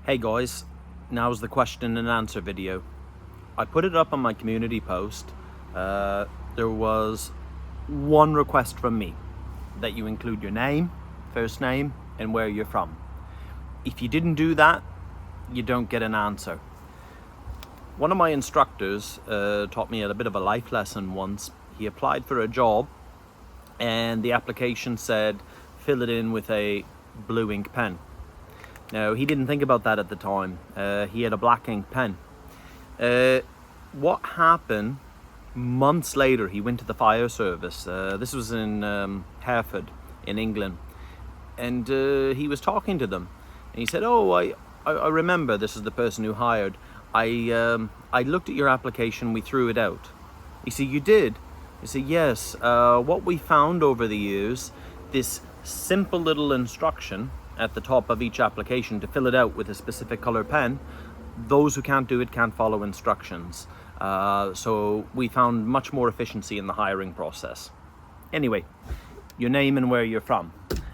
Hey guys, now's the question and answer video. I put it up on my community post. There was one request from me, that you include your name, first name, and where you're from. If you didn't do that, you don't get an answer. One of my instructors taught me a bit of a life lesson once. He applied for a job and the application said, fill it in with a blue ink pen. Now, he didn't think about that at the time. He had a black ink pen. What happened, months later, he went to the fire service. This was in Hereford, in England. And he was talking to them. And he said, oh, I remember this is the person who hired. I looked at your application, we threw it out. He said, you did? He said, yes. What we found over the years, this simple little instruction at the top of each application to fill it out with a specific color pen, those who can't do it can't follow instructions. So we found much more efficiency in the hiring process. Anyway, your name and where you're from.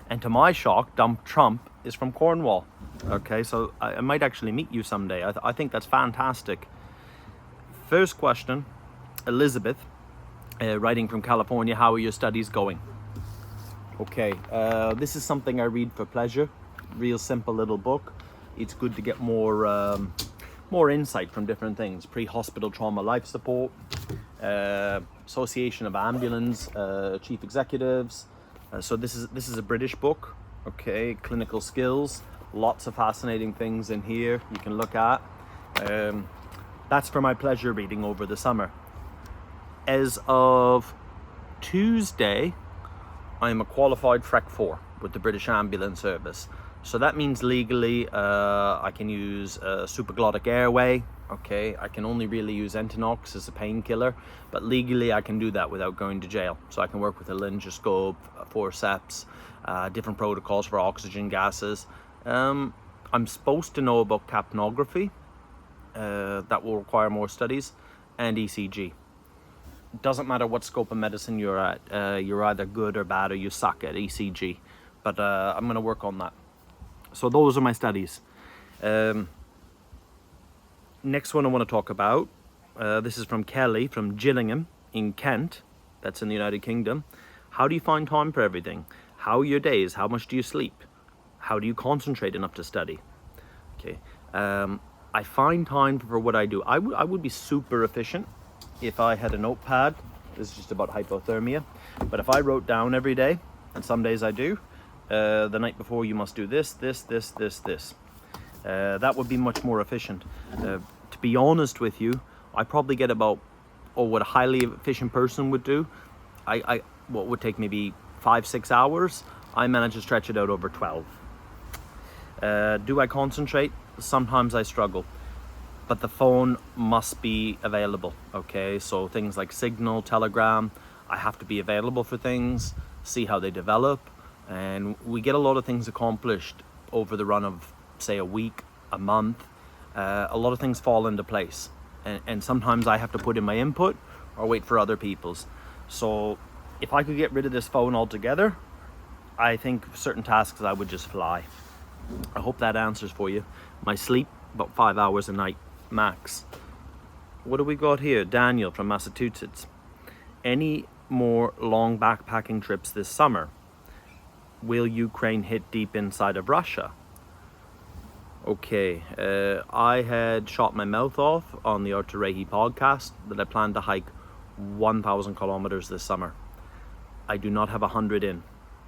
And to my shock, Dump Trump is from Cornwall. Okay, so I might actually meet you someday. I think that's fantastic. First question, Elizabeth, writing from California, how are your studies going? Okay, this is something I read for pleasure. Real simple little book. It's good to get more insight from different things. Pre-hospital trauma life support, Association of Ambulance Chief Executives. So this is a British book. Okay, clinical skills. Lots of fascinating things in here you can look at. That's for my pleasure reading over the summer. As of Tuesday, I am a qualified FREC 4 with the British Ambulance Service. So that means legally I can use supraglottic airway. Okay, I can only really use Entonox as a painkiller, but legally I can do that without going to jail. So I can work with a laryngoscope, forceps, different protocols for oxygen gases. I'm supposed to know about capnography. That will require more studies, and ECG. Doesn't matter what scope of medicine you're at, you're either good or bad, or you suck at ECG, but I'm going to work on that. So those are my studies. Next one I want to talk about, this is from Kelly from Gillingham in Kent, that's in the United Kingdom. How do you find time for everything? How are your days? How much do you sleep? How do you concentrate enough to study? Okay, I find time for what I do. I would be super efficient if I had a notepad. This is just about hypothermia, but if I wrote down every day, and some days I do, the night before you must do this, that would be much more efficient. To be honest with you, I probably get about, or what a highly efficient person would do, what would take maybe 5-6 hours, I manage to stretch it out over 12. Do I concentrate? Sometimes I struggle. But the phone must be available, okay? So things like Signal, Telegram, I have to be available for things, see how they develop, and we get a lot of things accomplished over the run of, say, a week, a month. A lot of things fall into place, and sometimes I have to put in my input or wait for other people's. So if I could get rid of this phone altogether, I think certain tasks I would just fly. I hope that answers for you. My sleep, about 5 hours a night max. What do we got here? Daniel from Massachusetts. Any more long backpacking trips this summer? Will Ukraine hit deep inside of Russia? Okay, I had shot my mouth off on the Arturehi podcast that I plan to hike 1,000 kilometers this summer. I do not have 100 in.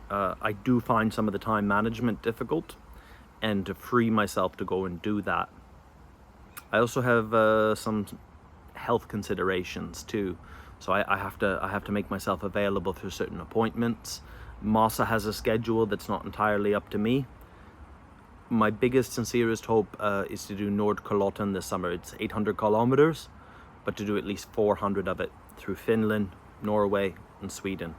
I do find some of the time management difficult, and to free myself to go and do that. I also have some health considerations too, so I have to make myself available for certain appointments. Masha has a schedule that's not entirely up to me. My biggest, sincerest hope is to do Nordkalotten this summer. It's 800 kilometers, but to do at least 400 of it through Finland, Norway, and Sweden.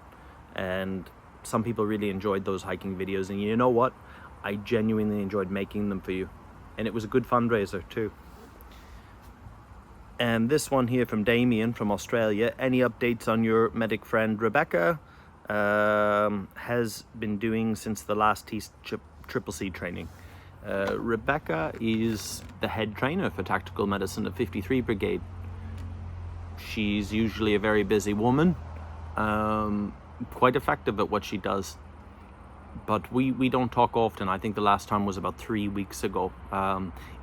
And some people really enjoyed those hiking videos, and you know what? I genuinely enjoyed making them for you. And it was a good fundraiser too. And this one here from Damien from Australia. Any updates on your medic friend Rebecca? Has been doing since the last CCC training. Rebecca is the head trainer for tactical medicine at 53 Brigade. She's usually a very busy woman, quite effective at what she does. But we don't talk often. I think the last time was about 3 weeks ago.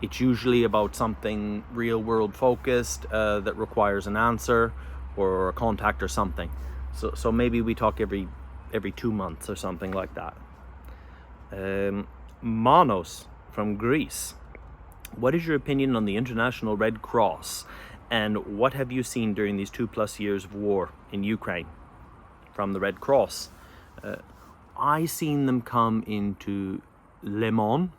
It's usually about something real world focused that requires an answer or a contact or something. So maybe we talk every 2 months or something like that. Manos from Greece. What is your opinion on the International Red Cross, and what have you seen during these 2+ years of war in Ukraine from the Red Cross? I seen them come into Le Mans.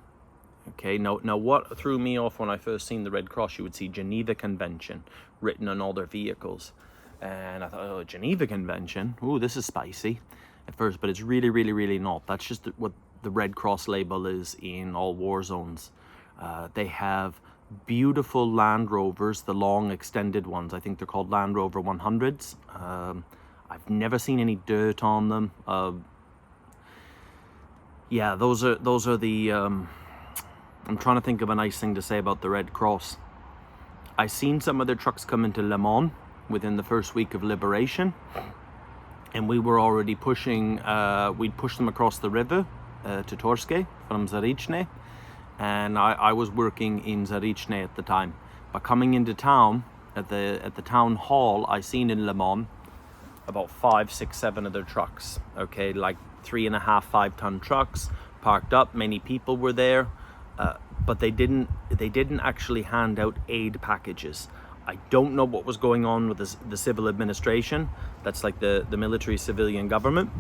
Okay, now what threw me off when I first seen the Red Cross, you would see Geneva Convention written on all their vehicles. And I thought, oh, Geneva Convention, ooh, this is spicy at first, but it's really, really, really not. That's just what the Red Cross label is in all war zones. They have beautiful Land Rovers, the long extended ones. I think they're called Land Rover 100s. I've never seen any dirt on them. Yeah, those are the, I'm trying to think of a nice thing to say about the Red Cross. I seen some of their trucks come into Le Mans within the first week of liberation, and we were already pushing, we'd push them across the river to Torske from Zarichne, and I was working in Zarichne at the time. But coming into town, at the town hall, I seen in Le Mans about 5, 6, 7 of their trucks, okay, like 3.5, 5-ton trucks parked up. Many people were there, but they didn't actually hand out aid packages. I don't know what was going on with the civil administration. That's like the military civilian government,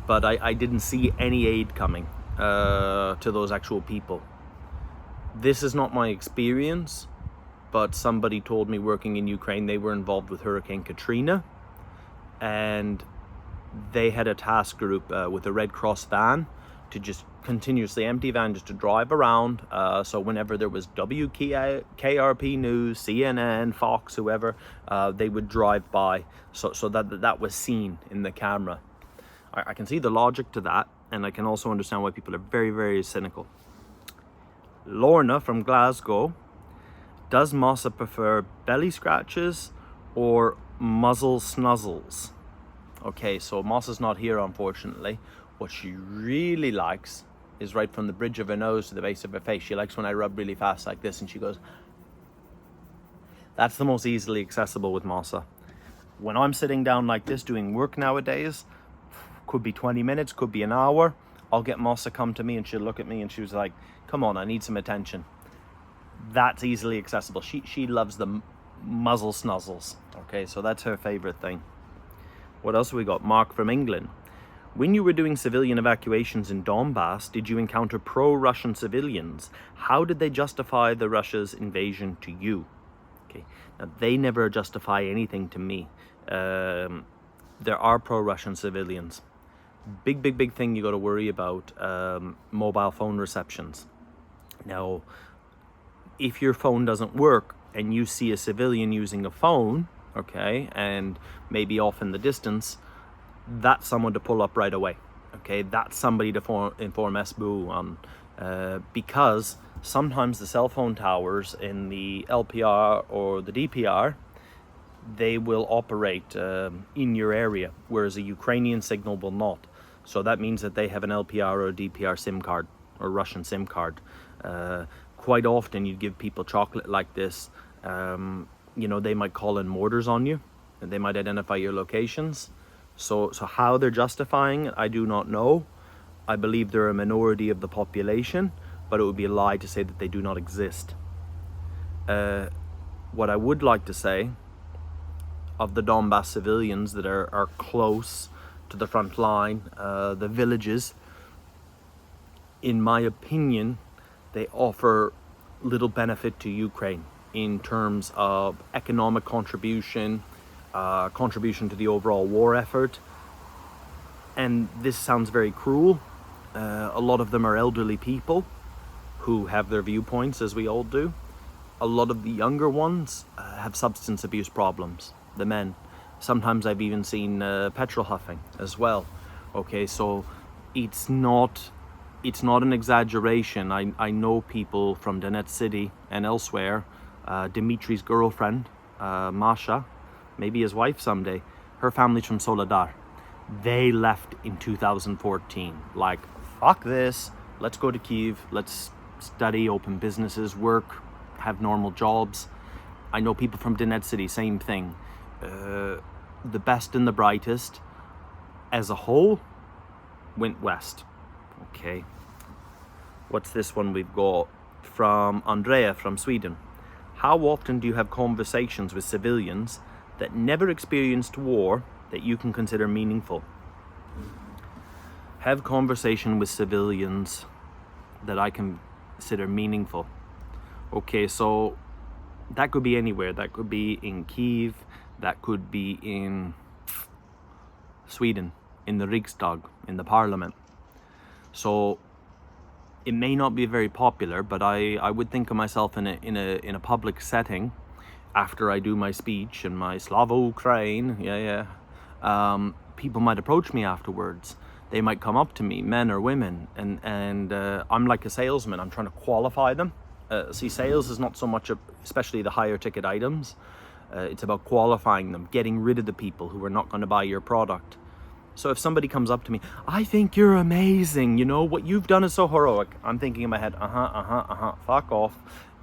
but I didn't see any aid coming to those actual people. This is not my experience, but somebody told me working in Ukraine, they were involved with Hurricane Katrina, and they had a task group with a Red Cross van to just continuously empty van just to drive around. So whenever there was WKRP News, CNN, Fox, whoever, they would drive by, so that was seen in the camera. I can see the logic to that, and I can also understand why people are very, very cynical. Lorna from Glasgow. Does Masha prefer belly scratches or muzzle snuzzles? Okay, so Masha's not here, unfortunately. What she really likes is right from the bridge of her nose to the base of her face. She likes when I rub really fast like this, and she goes. That's the most easily accessible with Masha. When I'm sitting down like this doing work nowadays, could be 20 minutes, could be an hour, I'll get Masha come to me and she'll look at me and she was like, come on, I need some attention. That's easily accessible. She loves the muzzle snuzzles. Okay, so that's her favorite thing. What else have we got? Mark from England. When you were doing civilian evacuations in Donbass, did you encounter pro-Russian civilians? How did they justify the Russia's invasion to you? Okay, now they never justify anything to me. There are pro-Russian civilians. Big thing you got to worry about, mobile phone receptions. Now, if your phone doesn't work and you see a civilian using a phone, okay, and maybe off in the distance, that's someone to pull up right away. Okay, that's somebody to inform SBU on, because sometimes the cell phone towers in the LPR or the DPR, they will operate in your area, whereas a Ukrainian signal will not. So that means that they have an LPR or a DPR SIM card or Russian SIM card. Quite often you'd give people chocolate like this, you know, they might call in mortars on you and they might identify your locations. So how they're justifying it, I do not know. I believe they're a minority of the population, but it would be a lie to say that they do not exist. What I would like to say, of the Donbass civilians that are close to the front line, the villages, in my opinion, they offer little benefit to Ukraine in terms of economic contribution, contribution to the overall war effort. And this sounds very cruel. A lot of them are elderly people who have their viewpoints, as we all do. A lot of the younger ones have substance abuse problems, the men. Sometimes I've even seen petrol huffing as well. Okay, so it's not it's not an exaggeration. I know people from Donetsk City and elsewhere. Dimitri's girlfriend, Masha, maybe his wife someday, her family's from Soledar. They left in 2014. Like, fuck this, let's go to Kiev, let's study, open businesses, work, have normal jobs. I know people from Donetsk City, same thing. The best and the brightest, as a whole, went west. Okay. What's this one we've got? From Andrea from Sweden. How often do you have conversations with civilians that never experienced war that you can consider meaningful? Have conversation with civilians that I can consider meaningful. Okay, so that could be anywhere. That could be in Kiev, that could be in Sweden, in the Riksdag, in the parliament. So it may not be very popular, but I would think of myself in a public setting after I do my speech and my Slava Ukraine, people might approach me afterwards. They might come up to me, men or women, and I'm like a salesman. I'm trying to qualify them. See, sales is not so much, especially the higher ticket items. It's about qualifying them, getting rid of the people who are not going to buy your product. So if somebody comes up to me, I think you're amazing, you know, what you've done is so heroic. I'm thinking in my head, fuck off.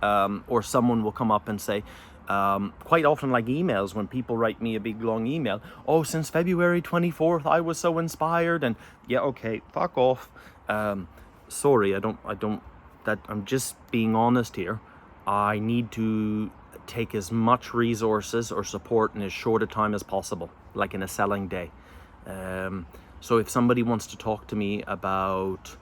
Or someone will come up and say, quite often like emails, when people write me a big long email, oh, since February 24th, I was so inspired. And yeah, okay, fuck off. Sorry, I'm just being honest here. I need to take as much resources or support in as short a time as possible, like in a selling day. So if somebody wants to talk to me about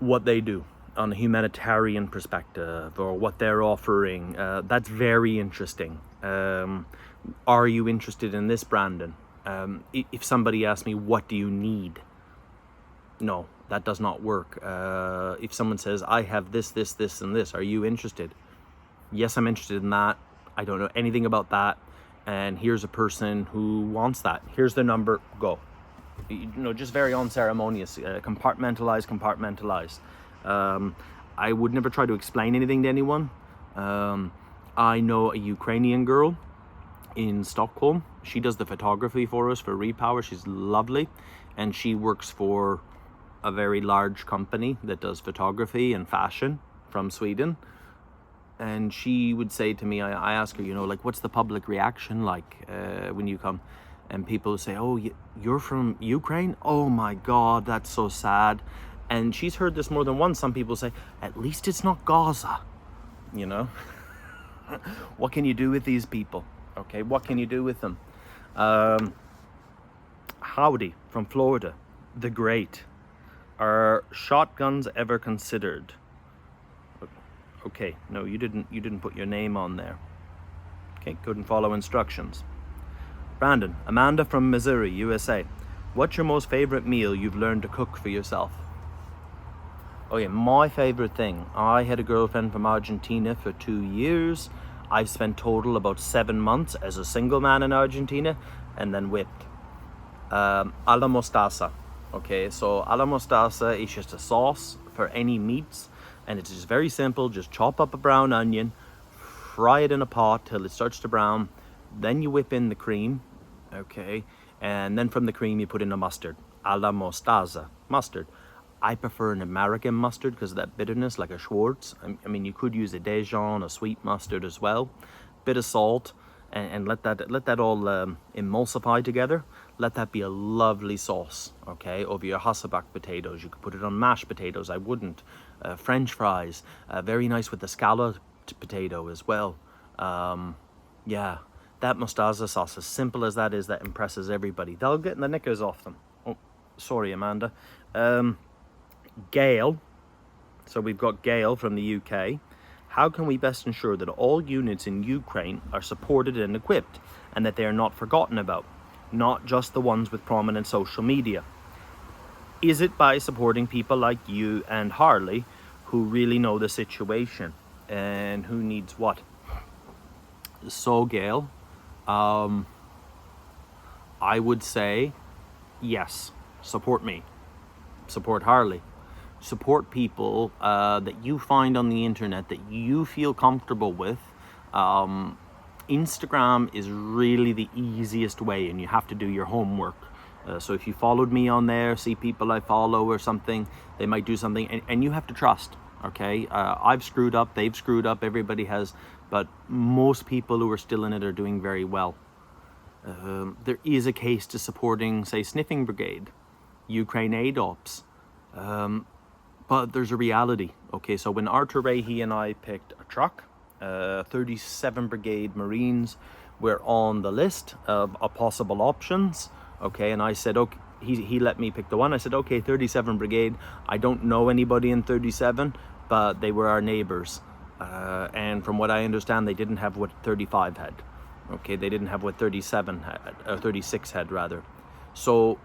what they do on a humanitarian perspective or what they're offering, that's very interesting. Are you interested in this, Brandon? If somebody asks me, what do you need? No, that does not work. If someone says, I have this, and this, are you interested? Yes, I'm interested in that. I don't know anything about that. And here's a person who wants that. Here's the number, go. You know, just very unceremonious, compartmentalize. I would never try to explain anything to anyone. I know a Ukrainian girl in Stockholm. She does the photography for us for Repower. She's lovely. And she works for a very large company that does photography and fashion from Sweden. And she would say to me, I ask her, you know, like, what's the public reaction like when you come? And people say, oh, you're from Ukraine? Oh my God, that's so sad. And she's heard this more than once. Some people say, at least it's not Gaza, you know? What can you do with these people? Okay, what can you do with them? Howdy from Florida, the Great. Are shotguns ever considered? Okay, no, you didn't put your name on there. Okay, couldn't follow instructions. Brandon, Amanda from Missouri, USA. What's your most favorite meal you've learned to cook for yourself? Okay, my favorite thing. I had a girlfriend from Argentina for 2 years. I've spent total about 7 months as a single man in Argentina and then whipped. A la mostaza. Okay, so a la mostaza is just a sauce for any meats. And it's just very simple. Just chop up a brown onion, fry it in a pot till it starts to brown. Then you whip in the cream, okay? And then from the cream, you put in a mustard, a la mostaza, mustard. I prefer an American mustard because of that bitterness, like a Schwartz. I mean, you could use a Dijon, a sweet mustard as well. Bit of salt, and let that all emulsify together. Let that be a lovely sauce, okay? Over your Hasselback potatoes. You could put it on mashed potatoes. I wouldn't. French fries, very nice with the scalloped potato as well. Yeah, that mostaza sauce, as simple as that is, that impresses everybody. They'll get the knickers off them. Oh, sorry, Amanda. Gail, so we've got Gail from the UK. How can we best ensure that all units in Ukraine are supported and equipped, and that they are not forgotten about, not just the ones with prominent social media? Is it by supporting people like you and Harley, who really know the situation and who needs what? So, Gail, I would say, yes, support me, support Harley. support people that you find on the internet that you feel comfortable with. Instagram is really the easiest way, and you have to do your homework. So if you followed me on there, see people I follow or something, they might do something, and you have to trust. Okay, I've screwed up, they've screwed up, everybody has, but most people who are still in it are doing very well. There is a case to supporting, say, Sniffing Brigade, Ukraine Aid Ops, but there's a reality. Okay, so when Arthur Ray, he and I picked a truck, 37 Brigade Marines were on the list of possible options. Okay, and I said, okay, he let me pick the one. I said, okay, 37 Brigade. I don't know anybody in 37, but they were our neighbors. And from what I understand, they didn't have what 35 had. Okay, they didn't have what 37 had, or 36 had rather. So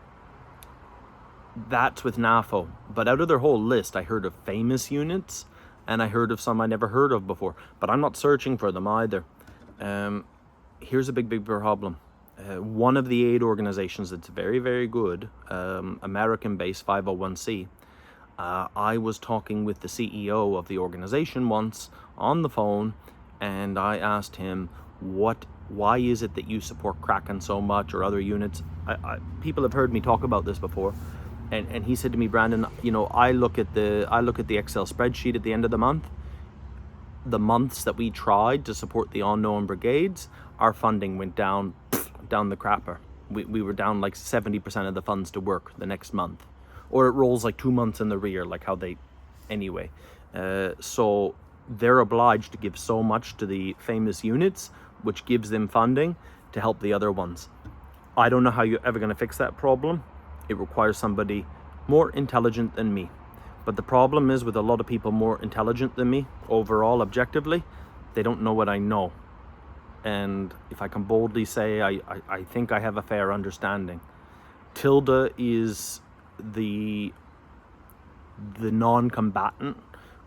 that's with NAFO. But out of their whole list, I heard of famous units, and I heard of some I never heard of before. But I'm not searching for them either. Here's a big problem. One of the aid organizations that's very, very good, American-based 501c, I was talking with the CEO of the organization once on the phone, and I asked him, why is it that you support Kraken so much, or other units? People have heard me talk about this before, and he said to me, Brandon, you know, I look at the Excel spreadsheet at the end of the month. The months that we tried to support the unknown brigades, our funding went down the crapper. We were down like 70% of the funds to work the next month, or it rolls like 2 months in the rear, like how they, anyway. So they're obliged to give so much to the famous units, which gives them funding to help the other ones. I don't know how you're ever going to fix that problem. It requires somebody more intelligent than me. But the problem is, with a lot of people more intelligent than me, overall, objectively, they don't know what I know. And if I can boldly say, I think I have a fair understanding. Tilda is the non-combatant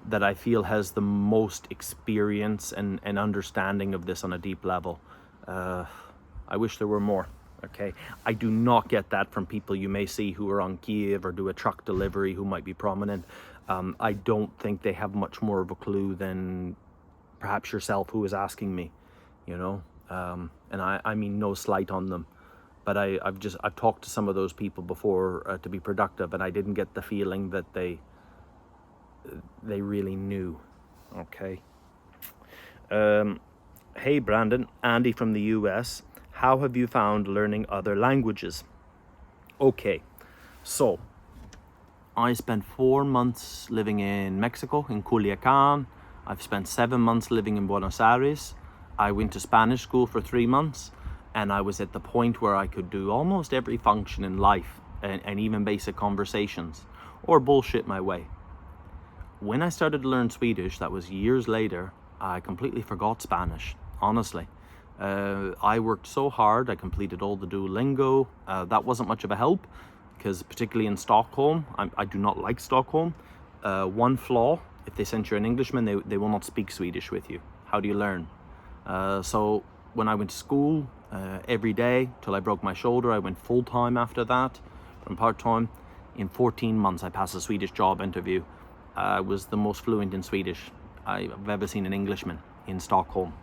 that I feel has the most experience and understanding of this on a deep level. I wish there were more. Okay, I do not get that from people you may see who are on Kiev or do a truck delivery who might be prominent. I don't think they have much more of a clue than perhaps yourself, who is asking me, you know. And I mean no slight on them, but I've talked to some of those people before to be productive, and I didn't get the feeling that they really knew. Okay. Hey Brandon, Andy from the US. How have you found learning other languages? Okay, so I spent 4 months living in Mexico, in Culiacan. I've spent 7 months living in Buenos Aires. I went to Spanish school for 3 months, and I was at the point where I could do almost every function in life, and even basic conversations, or bullshit my way. When I started to learn Swedish, that was years later, I completely forgot Spanish, honestly. I worked so hard, I completed all the Duolingo. That wasn't much of a help, because particularly in Stockholm, I do not like Stockholm. One flaw, if they sent you an Englishman, they will not speak Swedish with you. How do you learn? So when I went to school every day till I broke my shoulder, I went full-time after that, from part-time. In 14 months, I passed a Swedish job interview. I was the most fluent in Swedish I've ever seen an Englishman in Stockholm.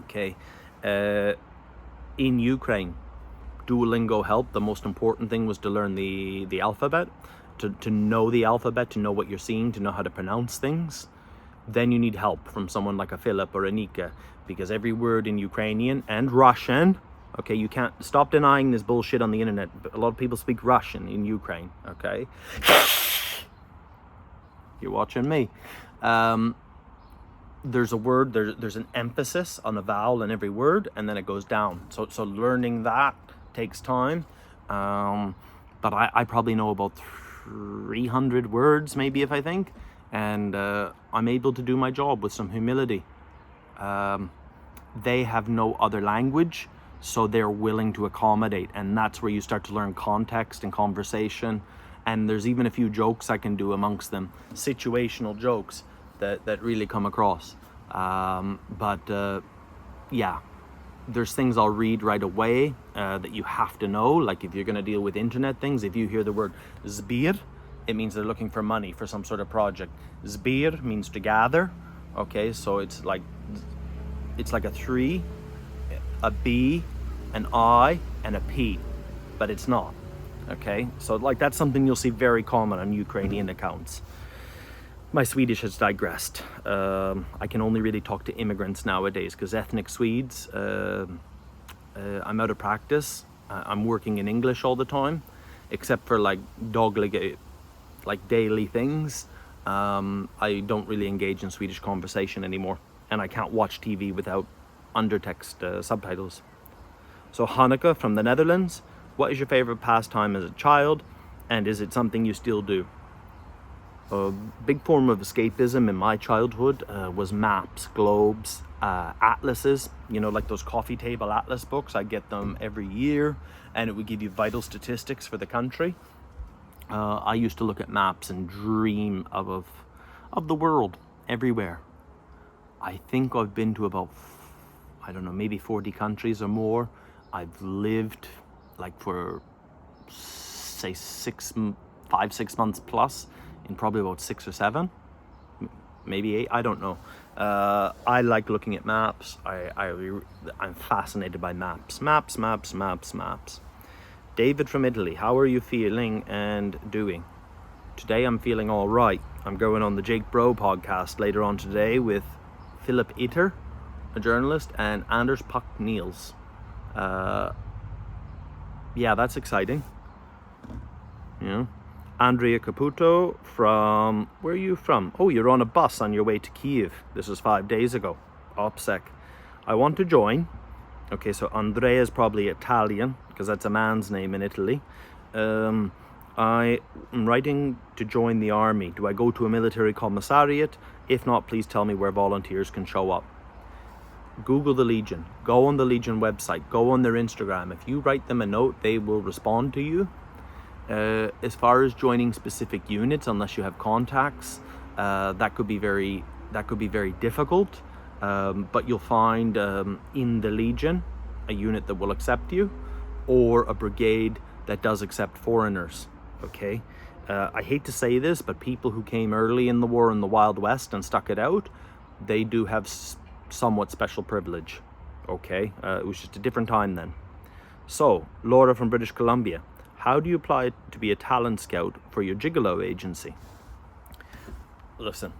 Okay. In Ukraine, Duolingo helped. The most important thing was to learn the alphabet, to know the alphabet, to know what you're seeing, to know how to pronounce things. Then you need help from someone like a Philip or a Nika, because every word in Ukrainian and Russian, okay, you can't stop denying this bullshit on the internet. A lot of people speak Russian in Ukraine, okay? You're watching me. There's a word, there's an emphasis on a vowel in every word, and then it goes down. So learning that takes time. But I probably know about 300 words, maybe, if I think. And I'm able to do my job with some humility. They have no other language, so they're willing to accommodate. And that's where you start to learn context and conversation. And there's even a few jokes I can do amongst them, situational jokes that really come across. Yeah, there's things I'll read right away that you have to know. Like if you're going to deal with internet things, if you hear the word zbir it means they're looking for money for some sort of project. Zbir means to gather. Okay, so it's like a 3, a B, an I, and a P, but it's not. Okay, so like that's something you'll see very common on Ukrainian accounts. My Swedish has digressed. I can only really talk to immigrants nowadays because ethnic Swedes, I'm out of practice. I'm working in English all the time, except for like daily things. I don't really engage in Swedish conversation anymore, and I can't watch TV without undertext subtitles. So Hanneke from the Netherlands, what is your favorite pastime as a child, and is it something you still do? A big form of escapism in my childhood was maps, globes, atlases, you know, like those coffee table atlas books. I get them every year, and it would give you vital statistics for the country. I used to look at maps and dream of the world everywhere. I think I've been to about, I don't know, maybe 40 countries or more. I've lived like for, say, 5-6 months plus in probably about 6 or 7, maybe 8, I don't know. I like looking at maps. I'm fascinated by maps. Maps. David from Italy, how are you feeling and doing? Today I'm feeling all right. I'm going on the Jake Bro podcast later on today with Philip Itter, a journalist, and Anders Puck Niels. Yeah, that's exciting. Yeah. Andrea Caputo from, where are you from? Oh, you're on a bus on your way to Kiev. This was 5 days ago. OPSEC. I want to join. Okay, so Andrea is probably Italian, because that's a man's name in Italy. I am writing to join the army. Do I go to a military commissariat? If not, please tell me where volunteers can show up. Google the Legion. Go on the Legion website. Go on their Instagram. If you write them a note, they will respond to you. As far as joining specific units, unless you have contacts, that could be very difficult. But you'll find in the Legion a unit that will accept you, or a brigade that does accept foreigners. Okay, I hate to say this, but people who came early in the war in the Wild West and stuck it out, they do have somewhat special privilege. Okay, it was just a different time then. So Laura from British Columbia, how do you apply to be a talent scout for your gigolo agency? Listen,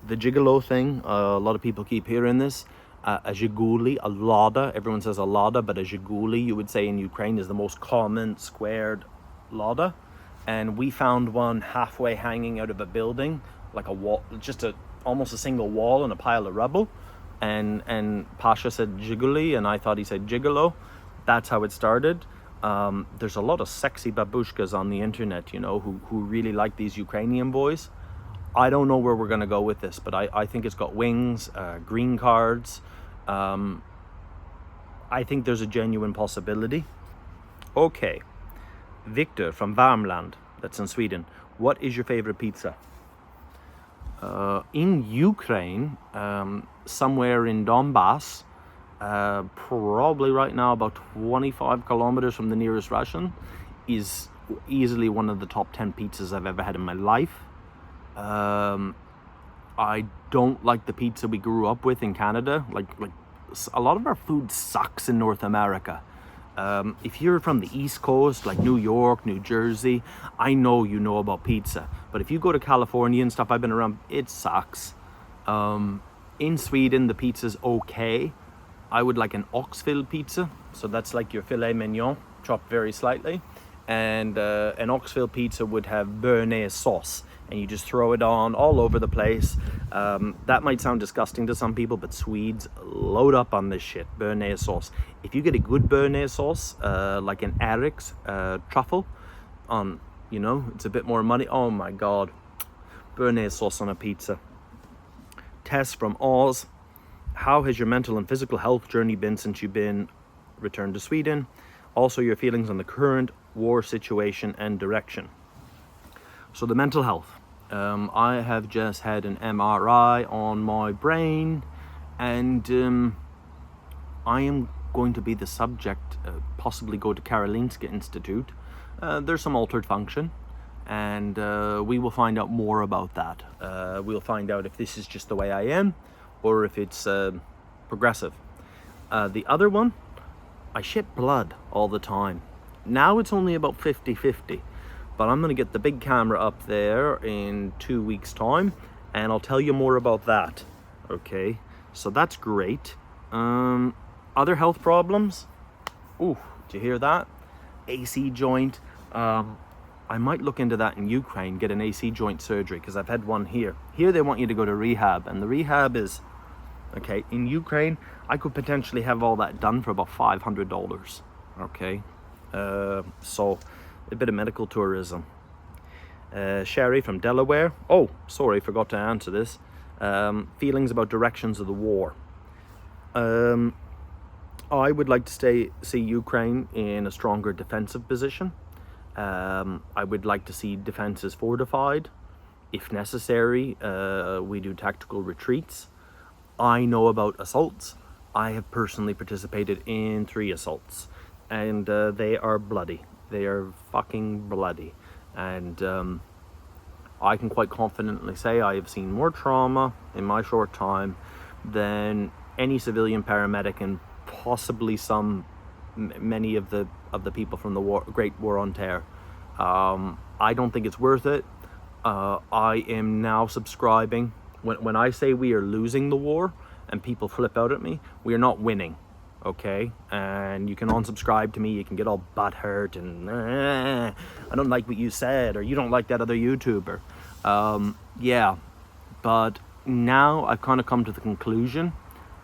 the gigolo thing, a lot of people keep hearing this. A zhiguli, a lada, everyone says a lada, but a zhiguli, you would say in Ukraine, is the most common squared lada. And we found one halfway hanging out of a building, like a wall, just almost a single wall and a pile of rubble. And Pasha said zhiguli, and I thought he said gigolo. That's how it started. There's a lot of sexy babushkas on the internet, you know, who really like these Ukrainian boys. I don't know where we're going to go with this, but I think it's got wings, green cards. I think there's a genuine possibility. Okay. Victor from Värmland, that's in Sweden. What is your favorite pizza? In Ukraine, somewhere in Donbass, probably right now about 25 kilometers from the nearest Russian, is easily one of the top 10 pizzas I've ever had in my life. I don't like the pizza we grew up with in Canada. Like a lot of our food sucks in North America. If you're from the East Coast, like New York, New Jersey, I know you know about pizza. But if you go to California and stuff, I've been around, it sucks. In Sweden, the pizza's okay. I would like an oxfil pizza. So that's like your filet mignon, chopped very slightly. And an oxfil pizza would have béarnaise sauce. And you just throw it on all over the place. That might sound disgusting to some people, but Swedes load up on this shit, béarnaise sauce. If you get a good béarnaise sauce, like an Eric's truffle, you know, it's a bit more money. Oh my God, béarnaise sauce on a pizza. Tess from Oz, how has your mental and physical health journey been since you've been returned to Sweden? Also, your feelings on the current war situation and direction. So the mental health. I have just had an MRI on my brain, and I am going to be the subject, possibly go to Karolinska Institute. There's some altered function, and we will find out more about that. We'll find out if this is just the way I am, or if it's progressive. The other one, I shit blood all the time. Now it's only about 50-50, but I'm gonna get the big camera up there in 2 weeks' time, and I'll tell you more about that. Okay, so that's great. Other health problems? Ooh, did you hear that? AC joint. I might look into that in Ukraine, get an AC joint surgery, because I've had one here. Here they want you to go to rehab, and the rehab is, okay, in Ukraine, I could potentially have all that done for about $500, okay? So, a bit of medical tourism. Sherry from Delaware. Oh, sorry, forgot to answer this. Feelings about directions of the war. I would like to see Ukraine in a stronger defensive position. I would like to see defenses fortified. If necessary, we do tactical retreats. I know about assaults. I have personally participated in 3 assaults, and they are bloody. They are fucking bloody. And I can quite confidently say I have seen more trauma in my short time than any civilian paramedic, and possibly many of the people from the Great War on Terror. I don't think it's worth it. I am now subscribing. When I say we are losing the war and people flip out at me, we are not winning, okay? And you can unsubscribe to me, you can get all butthurt and I don't like what you said, or you don't like that other YouTuber. Yeah, but now I've kind of come to the conclusion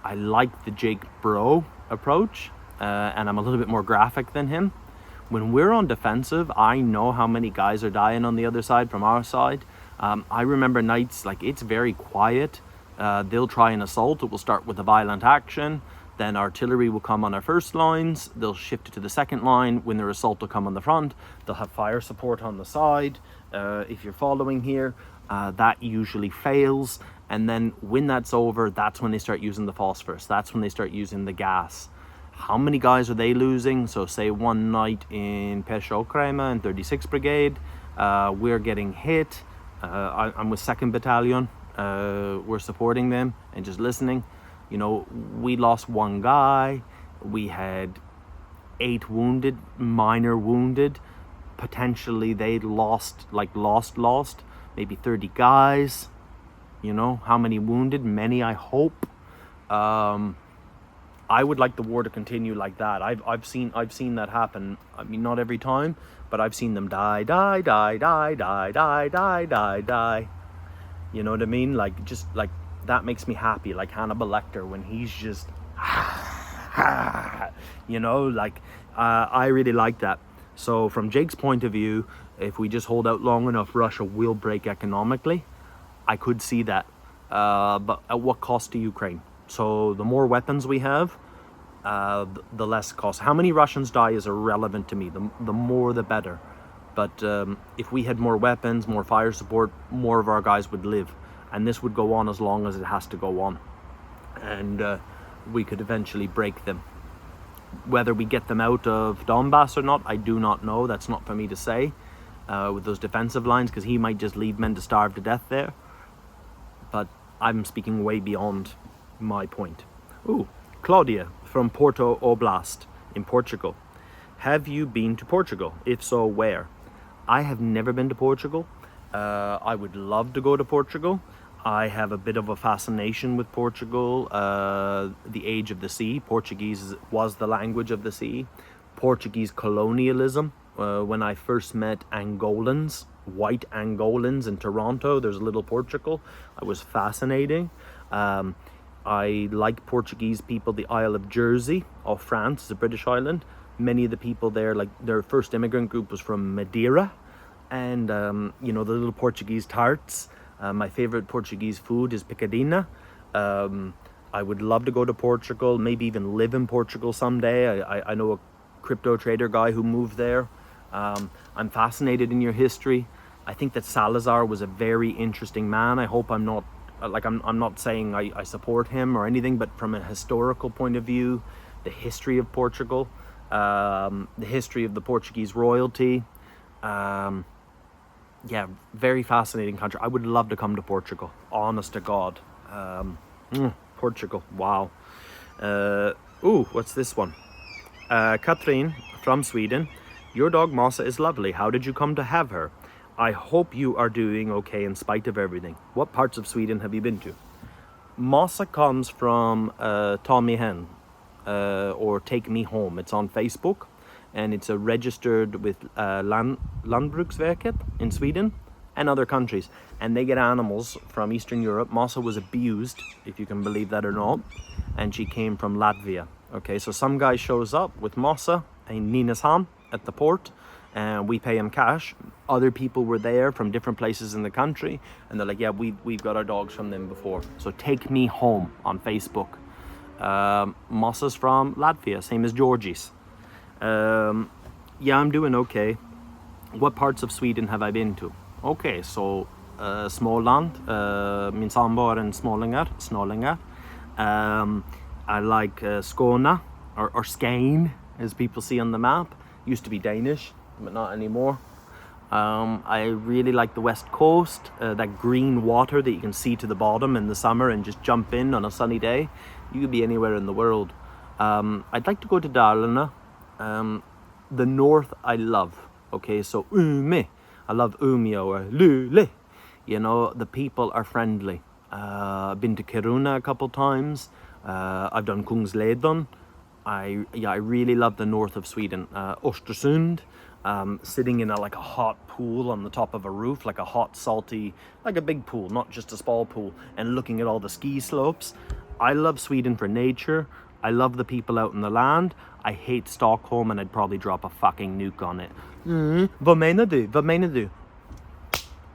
I like the Jake Bro approach, and I'm a little bit more graphic than him. When we're on defensive, I know how many guys are dying on the other side from our side. I remember nights, like, it's very quiet. They'll try an assault. It will start with a violent action. Then artillery will come on our first lines. They'll shift it to the second line. When their assault will come on the front, they'll have fire support on the side. If you're following here, that usually fails. And then when that's over, that's when they start using the phosphorus. That's when they start using the gas. How many guys are they losing? So say one night in Peshokrema in 36th Brigade, we're getting hit. I'm with 2nd Battalion. We're supporting them and just listening. You know, we lost 1 guy. We had 8 wounded, minor wounded. Potentially they lost, maybe 30 guys. You know, how many wounded? Many, I hope. I would like the war to continue like that. I've seen that happen. I mean, not every time, but I've seen them die. You know what I mean? Like, just like, that makes me happy. Like Hannibal Lecter, when he's just, you know, like, I really like that. So from Jake's point of view, if we just hold out long enough, Russia will break economically. I could see that, but at what cost to Ukraine? So the more weapons we have, the less cost. How many Russians die is irrelevant to me. The more the better. But if we had more weapons, more fire support, more of our guys would live. And this would go on as long as it has to go on. And we could eventually break them. Whether we get them out of Donbass or not, I do not know. That's not for me to say. With those defensive lines, because he might just leave men to starve to death there. But I'm speaking way beyond my point. Ooh, Claudia from Porto Oblast in Portugal. Have you been to Portugal? If so, where? I have never been to Portugal. I would love to go to Portugal. I have a bit of a fascination with Portugal. The age of the sea. Portuguese was the language of the sea. Portuguese colonialism. When I first met Angolans, white Angolans in Toronto, there's a little Portugal. I was fascinating. I like Portuguese people. The Isle of Jersey of France is a British island. Many of the people there, like their first immigrant group was from Madeira. And, you know, the little Portuguese tarts. My favorite Portuguese food is picadinha. I would love to go to Portugal, maybe even live in Portugal someday. I know a crypto trader guy who moved there. I'm fascinated in your history. I think that Salazar was a very interesting man. I hope I'm not, like, I'm not saying I support him or anything, but from a historical point of view, the history of Portugal, the history of the Portuguese royalty, yeah, very fascinating country. I would love to come to Portugal, honest to God. Portugal, wow. Ooh, what's this one? Katrin from Sweden. Your dog Masa is lovely. How did you come to have her? I hope you are doing okay in spite of everything. What parts of Sweden have you been to? Masa comes from Tommy Hen, or Take Me Home. It's on Facebook, and it's registered with Landbruksverket in Sweden and other countries. And they get animals from Eastern Europe. Masa was abused, if you can believe that or not, and she came from Latvia. Okay, so some guy shows up with Masa in Nynäshamn at the port, and we pay him cash. Other people were there from different places in the country, and they're like, yeah, we've got our dogs from them before. So Take Me Home on Facebook. Masa's from Latvia, same as Georgie's. Yeah, I'm doing okay. What parts of Sweden have I been to? Okay, so Småland, min sambo är en smålängar. I like Skåne, or Skane, as people see on the map. Used to be Danish, but not anymore. I really like the west coast, that green water that you can see to the bottom in the summer and just jump in on a sunny day. You could be anywhere in the world. I'd like to go to Dalarna. The north I love. Okay, so Ume. I love Umeå or Luleå. You know, the people are friendly. I've been to Kiruna a couple times. I've done Kungsleden. I really love the north of Sweden. Östersund, sitting in a hot pool on the top of a roof, like a hot, salty, like a big pool, not just a small pool, and looking at all the ski slopes. I love Sweden for nature. I love the people out in the land. I hate Stockholm, and I'd probably drop a fucking nuke on it. Vad menar du? Vad menar du?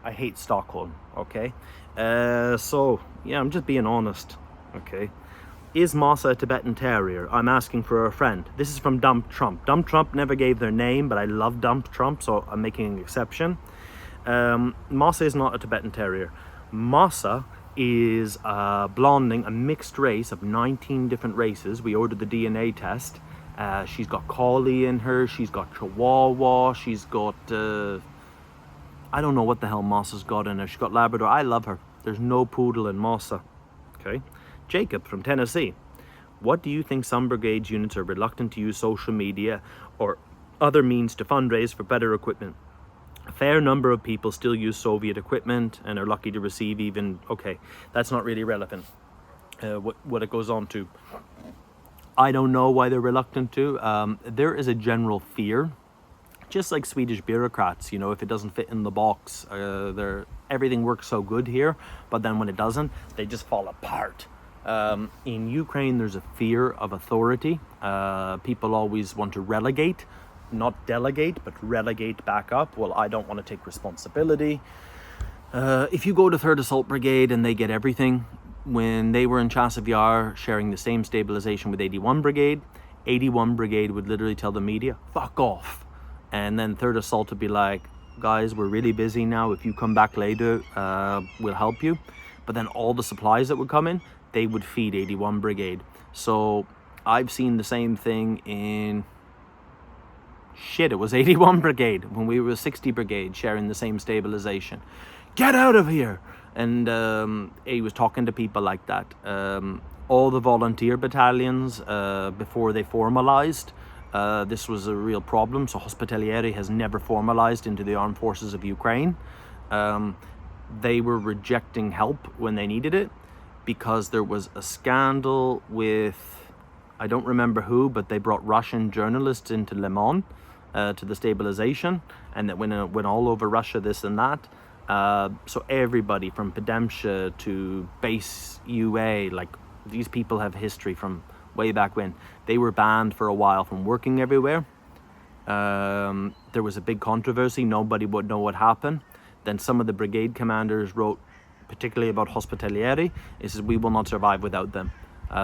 I hate Stockholm, okay? So, yeah, I'm just being honest, okay? Is Masa a Tibetan Terrier? I'm asking for a friend. This is from Dump Trump. Dump Trump never gave their name, but I love Dump Trump, so I'm making an exception. Masa is not a Tibetan Terrier. Masa is a blonding, a mixed race of 19 different races. We ordered the DNA test. She's got Collie in her, she's got Chihuahua, she's got... I don't know what the hell Masa's got in her. She's got Labrador. I love her. There's no poodle in Masa. Okay. Jacob from Tennessee. What do you think some brigades units are reluctant to use social media or other means to fundraise for better equipment? A fair number of people still use Soviet equipment and are lucky to receive even... Okay, that's not really relevant. What it goes on to. I don't know why they're reluctant to. There is a general fear. Just like Swedish bureaucrats, you know, if it doesn't fit in the box, everything works so good here, but then when it doesn't, they just fall apart. In Ukraine, there's a fear of authority. People always want to relegate, not delegate, but relegate back up. Well, I don't want to take responsibility. If you go to 3rd Assault Brigade and they get everything, when they were in Chasiv Yar sharing the same stabilization with 81 Brigade, 81 Brigade would literally tell the media, fuck off. And then 3rd Assault would be like, guys, we're really busy now. If you come back later, we'll help you. But then all the supplies that would come in, they would feed 81 Brigade. So I've seen the same thing in... Shit, it was 81 Brigade when we were 60 Brigade sharing the same stabilization. Get out of here! And he was talking to people like that. All the volunteer battalions, before they formalized, this was a real problem. So Hospitalieri has never formalized into the armed forces of Ukraine. They were rejecting help when they needed it because there was a scandal with, I don't remember who, but they brought Russian journalists into Le Mans to the stabilization, and that went all over Russia, this and that. So everybody from Podemsha to base UA, like these people have history from way back when. They were banned for a while from working everywhere. There was a big controversy. Nobody would know what happened. Then some of the brigade commanders wrote, particularly about Hospitalieri, it says we will not survive without them.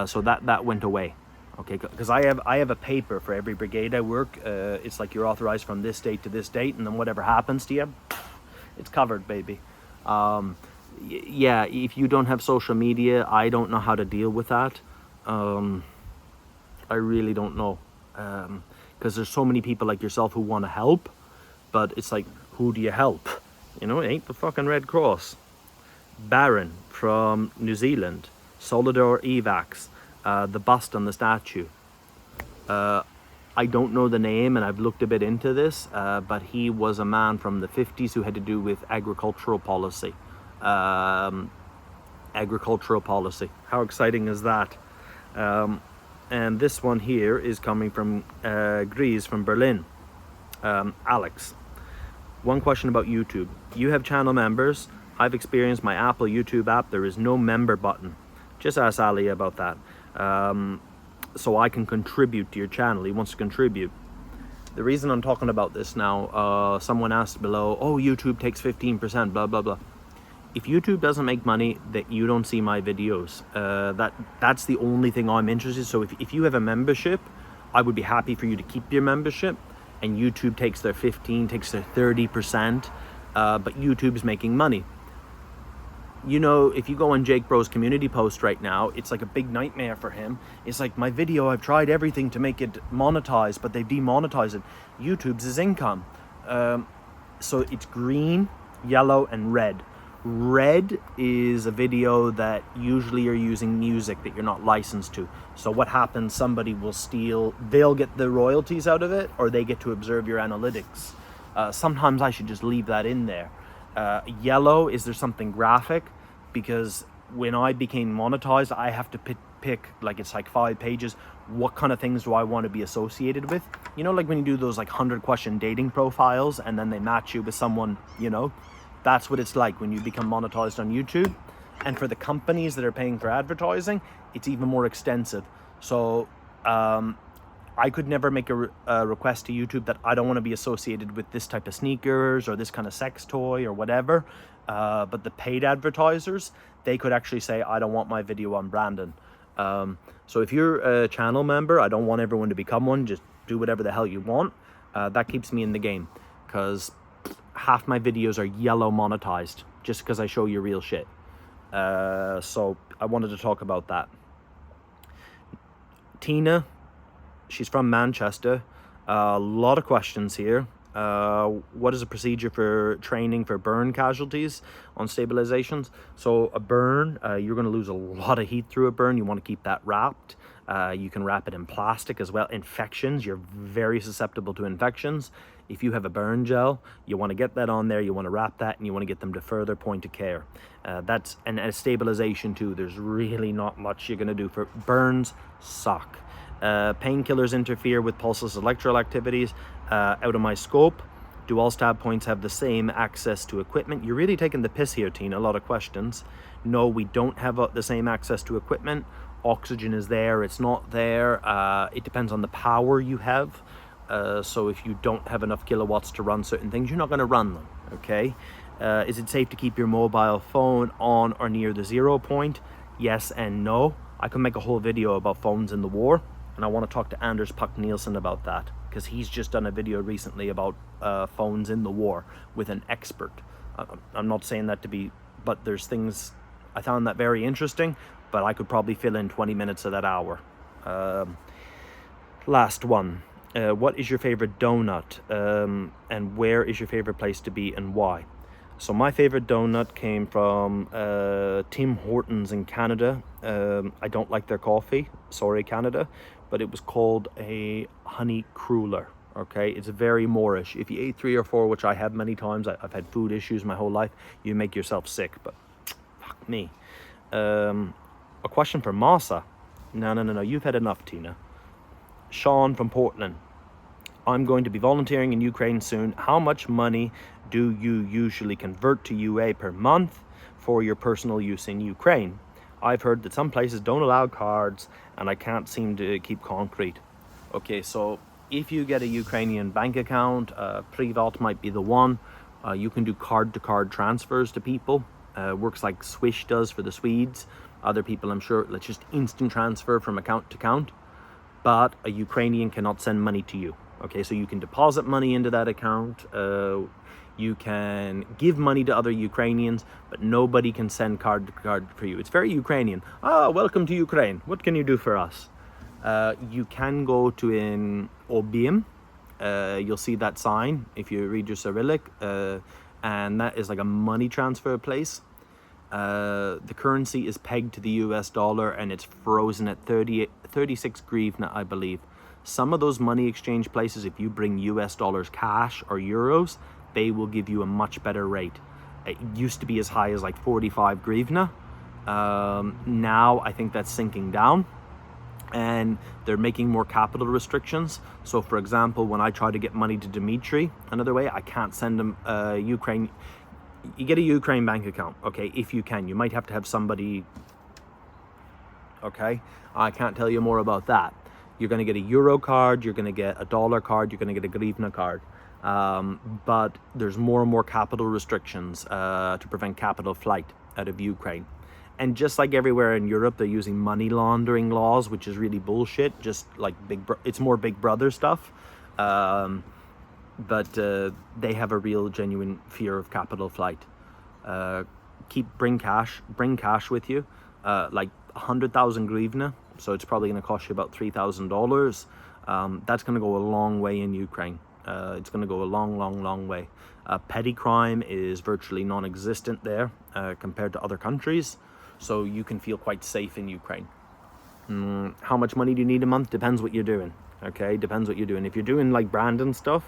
So that went away. Okay, because I have a paper for every brigade I work. It's like you're authorized from this date to this date, and then whatever happens to you, it's covered, baby. Yeah, if you don't have social media, I don't know how to deal with that. I really don't know, because there's so many people like yourself who want to help, but it's like, who do you help? You know, it ain't the fucking Red Cross. Baron from New Zealand. Solidar Evacs. The bust on the statue. I don't know the name, and I've looked a bit into this, but he was a man from the 50s who had to do with agricultural policy. Agricultural policy. How exciting is that? And this one here is coming from Gries from Berlin. Alex. One question about YouTube. You have channel members. I've experienced my Apple YouTube app. There is no member button. Just ask Ali about that. So I can contribute to your channel. He wants to contribute. The reason I'm talking about this now, someone asked below, oh, YouTube takes 15%, blah, blah, blah. If YouTube doesn't make money, that you don't see my videos. That's the only thing I'm interested in. So if you have a membership, I would be happy for you to keep your membership, and YouTube takes their 15, takes their 30%, but YouTube's making money. You know, if you go on Jake Bro's community post right now, it's like a big nightmare for him. It's like, my video, I've tried everything to make it monetized, but they've demonetized it. YouTube's his income. So it's green, yellow, and red. Red is a video that usually you're using music that you're not licensed to. So what happens, somebody will steal, they'll get the royalties out of it, or they get to observe your analytics. Sometimes I should just leave that in there. Yellow is there something graphic, because when I became monetized, I have to pick like, it's like 5 pages. What kind of things do I want to be associated with? You know, like when you do those like 100-question dating profiles and then they match you with someone, you know, that's what it's like when you become monetized on YouTube. And for the companies that are paying for advertising, it's even more extensive. So I could never make a request to YouTube that I don't want to be associated with this type of sneakers or this kind of sex toy or whatever. But the paid advertisers, they could actually say, I don't want my video on Brandon. So if you're a channel member, I don't want everyone to become one. Just do whatever the hell you want. That keeps me in the game, because half my videos are yellow monetized just because I show you real shit. So I wanted to talk about that. Tina, she's from Manchester. A lot of questions here. What is the procedure for training for burn casualties on stabilizations? So a burn, you're going to lose a lot of heat through a burn. You want to keep that wrapped. You can wrap it in plastic as well. Infections, you're very susceptible to infections. If you have a burn gel, you want to get that on there, you want to wrap that, and you want to get them to further point of care. That's and a stabilization too. There's really not much you're going to do for burns. Suck. Painkillers interfere with pulseless electrical activities. Out of my scope. Do all stab points have the same access to equipment? You're really taking the piss here, Tina. A lot of questions. No, we don't have the same access to equipment. Oxygen is there, it's not there. It depends on the power you have. So if you don't have enough kilowatts to run certain things, you're not going to run them, okay? Is it safe to keep your mobile phone on or near the 0 point? Yes and no. I can make a whole video about phones in the war, and I want to talk to Anders Puck Nielsen about that, because he's just done a video recently about phones in the war with an expert. I'm not saying that to be, but there's things, I found that very interesting, but I could probably fill in 20 minutes of that hour. Last one. What is your favorite donut, and where is your favorite place to be and why? So my favorite donut came from Tim Hortons in Canada. I don't like their coffee, sorry Canada, but it was called a honey cruller. Okay, it's very Moorish. If you ate 3 or 4, which I have many times, I've had food issues my whole life, you make yourself sick, but fuck me. A question for Masha. No, you've had enough, Tina. Sean from Portland. I'm going to be volunteering in Ukraine soon. How much money do you usually convert to UA per month for your personal use in Ukraine? I've heard that some places don't allow cards and I can't seem to keep concrete. Okay, so if you get a Ukrainian bank account, Privat might be the one. You can do card-to-card transfers to people. Works like Swish does for the Swedes. Other people, I'm sure, let's just instant transfer from account to account. But a Ukrainian cannot send money to you. Okay, so you can deposit money into that account. You can give money to other Ukrainians, but nobody can send card to card for you. It's very Ukrainian. Welcome to Ukraine. What can you do for us? You can go to an Obim. You'll see that sign if you read your Cyrillic. and that is like a money transfer place. The currency is pegged to the US dollar, and it's frozen at 36 hryvnia, I believe. Some of those money exchange places, if you bring US dollars cash or euros, they will give you a much better rate. It used to be as high as like 45 hryvnia. Now I think that's sinking down, and they're making more capital restrictions. So for example, when I try to get money to Dimitri another way, I can't send him Ukraine. You get a Ukraine bank account, okay, if you can. You might have to have somebody, okay? I can't tell you more about that. You're going to get a euro card, you're going to get a dollar card, you're going to get a hryvnia card. But there's more and more capital restrictions to prevent capital flight out of Ukraine. And just like everywhere in Europe, they're using money laundering laws, which is really bullshit. Just like it's more Big Brother stuff. But they have a real genuine fear of capital flight. Bring cash with you, like 100,000 hryvnia. So it's probably going to cost you about $3,000. That's going to go a long way in Ukraine. It's going to go a long way. Petty crime is virtually non-existent there compared to other countries. So you can feel quite safe in Ukraine. How much money do you need a month? Depends what you're doing. Okay, depends what you're doing. If you're doing like Brandon stuff,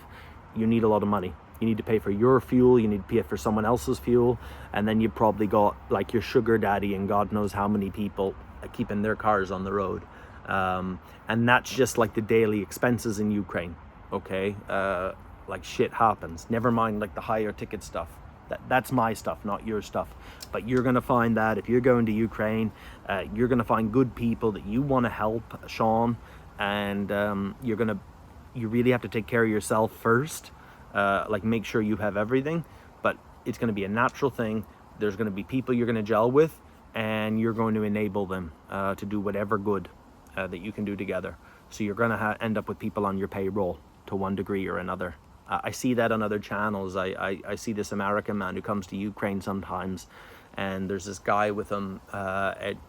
you need a lot of money. You need to pay for your fuel, you need to pay for someone else's fuel, and then you probably got like your sugar daddy and God knows how many people keeping their cars on the road. And that's just like the daily expenses in Ukraine. Okay, like shit happens. Never mind like the higher ticket stuff. That's my stuff, not your stuff. But you're going to find that if you're going to Ukraine, you're going to find good people that you want to help, Sean, and you really have to take care of yourself first. Like make sure you have everything, but it's going to be a natural thing. There's going to be people you're going to gel with, and you're going to enable them to do whatever good that you can do together. So you're going to end up with people on your payroll to one degree or another. I see that on other channels. I see this American man who comes to Ukraine sometimes, and there's this guy with him,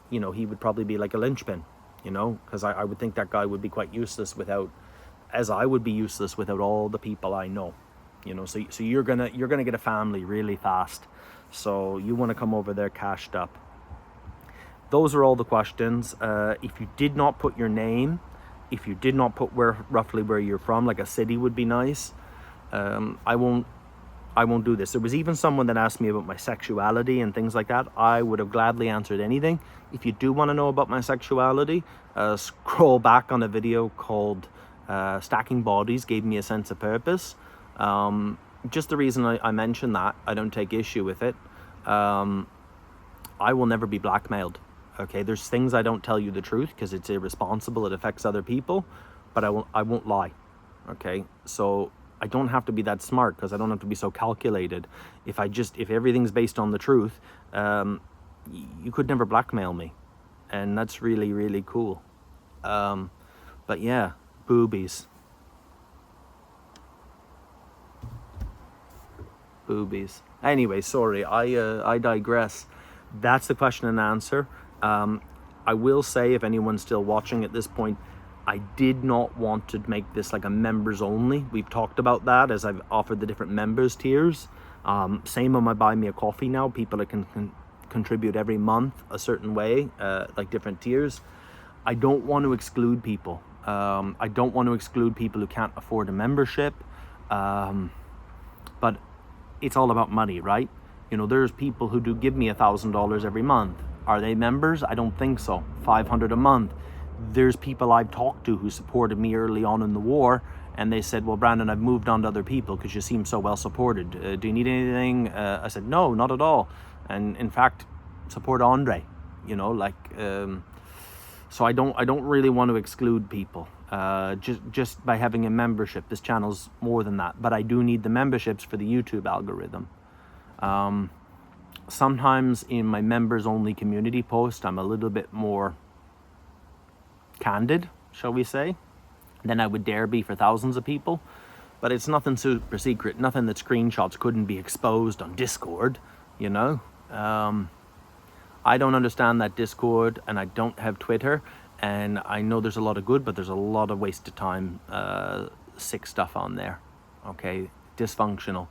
he would probably be like a linchpin, because I would think that guy would be quite useless as I would be useless without all the people I know, so you're gonna get a family really fast. So you want to come over there cashed up. Those are all the questions. If you did not put your name, if you did not put roughly where you're from, like a city would be nice. I won't do this. There was even someone that asked me about my sexuality and things like that. I would have gladly answered anything. If you do want to know about my sexuality, scroll back on a video called Stacking Bodies Gave Me a Sense of Purpose. Just the reason I mention that, I don't take issue with it. I will never be blackmailed. Okay, there's things I don't tell you the truth because it's irresponsible, it affects other people, but I won't lie. Okay, so I don't have to be that smart because I don't have to be so calculated. If everything's based on the truth, you could never blackmail me, and that's really, really cool. But yeah, boobies. Anyway, sorry, I digress. That's the question and answer. I will say, if anyone's still watching at this point, I did not want to make this like a members only. We've talked about that as I've offered the different members tiers. Same on my Buy Me a Coffee now. People that can contribute every month a certain way, like different tiers. I don't want to exclude people. I don't want to exclude people who can't afford a membership. But it's all about money, right? There's people who do give me $1,000 every month. Are they members? I don't think so. $500 a month. There's people I've talked to who supported me early on in the war, and they said, well, Brandon, I've moved on to other people because you seem so well supported. Do you need anything? I said, no, not at all. And in fact, support Andre, so I don't really want to exclude people. Just by having a membership, this channel's more than that, but I do need the memberships for the YouTube algorithm. Sometimes in my members only community post, I'm a little bit more candid, shall we say, than I would dare be for thousands of people. But it's nothing super secret, nothing that screenshots couldn't be exposed on Discord, I don't understand that Discord, and I don't have Twitter, and I know there's a lot of good, but there's a lot of wasted time, sick stuff on there. Okay, dysfunctional.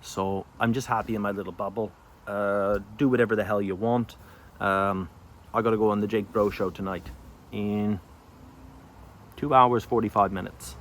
So I'm just happy in my little bubble. Do whatever the hell you want. I gotta go on the Jake Bro show tonight in 2 hours 45 minutes.